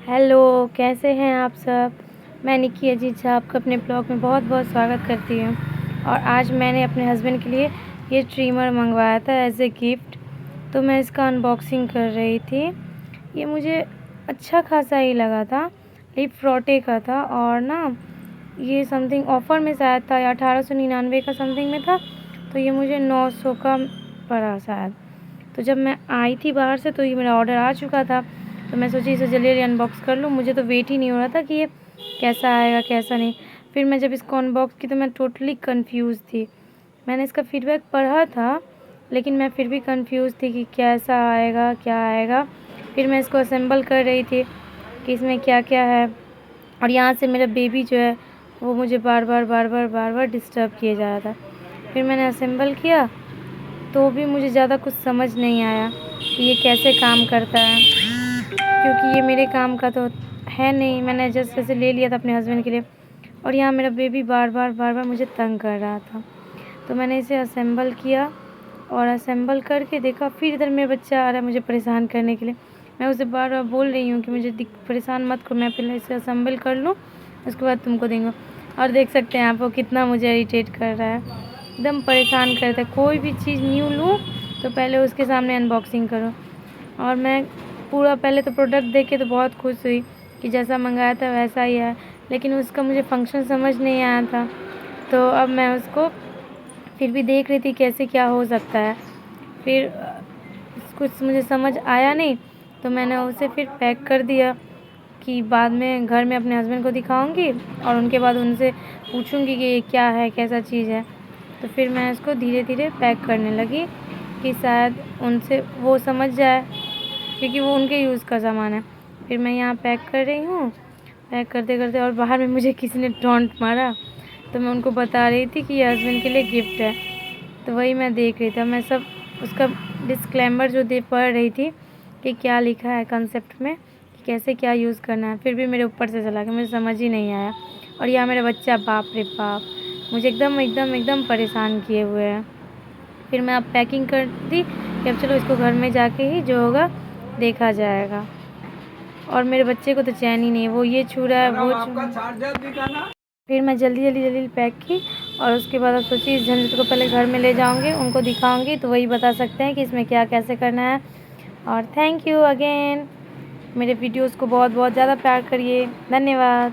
Hello, कैसे हैं आप सब? मैं निक्की अजीत झा आपका अपने ब्लॉग में बहुत-बहुत स्वागत करती हूँ। और आज मैंने अपने हस्बैंड के लिए ये ट्रिमर मँगवाया था एज़ ए गिफ्ट, तो मैं इसका अनबॉक्सिंग कर रही थी। ये मुझे अच्छा खासा ही लगा था, लिप फ्रॉटे का था और ना ये समथिंग ऑफ़र में शायद था या 1899 का समथिंग में था, तो ये मुझे 900 का पड़ा शायद। तो जब मैं आई थी बाहर से तो ये मेरा ऑर्डर आ चुका था, तो मैं सोची इसे जल्दी-जल्दी अनबॉक्स कर लूँ। मुझे तो वेट ही नहीं हो रहा था कि ये कैसा आएगा, कैसा नहीं। फिर मैं जब इसको अनबॉक्स की तो मैं टोटली कन्फ्यूज़ थी। मैंने इसका फ़ीडबैक पढ़ा था, लेकिन मैं फिर भी कन्फ्यूज़ थी कि कैसा आएगा, क्या आएगा। फिर मैं इसको असेंबल कर रही थी कि इसमें क्या-क्या है। और यहाँ से मेरा बेबी जो है, वो मुझे बार-बार डिस्टर्ब किए जा रहा था। फिर मैंने असेंबल किया, तो भी मुझे ज़्यादा कुछ समझ नहीं आया कि ये कैसे काम करता है, क्योंकि ये मेरे काम का तो है नहीं। मैंने जस्ट ऐसे ले लिया था अपने हस्बैंड के लिए और यहाँ मेरा बेबी बार-बार मुझे तंग कर रहा था। तो मैंने इसे असेंबल किया और असेंबल करके देखा, फिर इधर मेरा बच्चा आ रहा है मुझे परेशान करने के लिए। मैं उसे बार-बार बोल रही हूँ कि मुझे परेशान मत करो, मैं पहले इसे असेंबल कर लूँ, उसके बाद तुमको देंगे। और देख सकते हैं आप वो कितना मुझे इरिटेट कर रहा है, एकदम परेशान करता है। कोई भी चीज़ न्यू लूँ तो पहले उसके सामने अनबॉक्सिंग करो। और मैं पूरा पहले तो प्रोडक्ट देख के तो बहुत खुश हुई कि जैसा मंगाया था वैसा ही है, लेकिन उसका मुझे फ़ंक्शन समझ नहीं आया था। तो अब मैं उसको फिर भी देख रही थी कैसे क्या हो सकता है। फिर कुछ मुझे समझ आया नहीं, तो मैंने उसे फिर पैक कर दिया कि बाद में घर में अपने हस्बैंड को दिखाऊंगी और उनके बाद उनसे पूछूंगी कि ये क्या है, कैसा चीज़ है। तो फिर मैं इसको धीरे-धीरे पैक करने लगी कि शायद उनसे वो समझ जाए, क्योंकि वो उनके यूज़ का सामान है। फिर मैं यहाँ पैक कर रही हूँ, पैक करते-करते और बाहर में मुझे किसी ने टॉन्ट मारा, तो मैं उनको बता रही थी कि ये हस्बैंड के लिए गिफ्ट है। तो वही मैं देख रही थी, मैं सब उसका डिस्क्लेमर जो पढ़ रही थी कि क्या लिखा है कंसेप्ट में, कि कैसे क्या यूज़ करना है। फिर भी मेरे ऊपर से चला गया, मुझे समझ ही नहीं आया। और यहाँ मेरा बच्चा, बाप रे बाप, मुझे एकदम परेशान किए हुए है। फिर मैं अब पैकिंग कर दी कि अब चलो इसको घर में जाके ही जो होगा देखा जाएगा। और मेरे बच्चे को तो चैन ही नहीं है, वो ये छू रहा है, वो छू। फिर मैं जल्दी पैक की और उसके बाद अब सोची इस झंझट को पहले घर में ले जाऊंगी, उनको दिखाऊंगी, तो वही बता सकते हैं कि इसमें क्या कैसे करना है। और थैंक यू अगेन, मेरे वीडियोस को बहुत ज़्यादा प्यार करिए। धन्यवाद।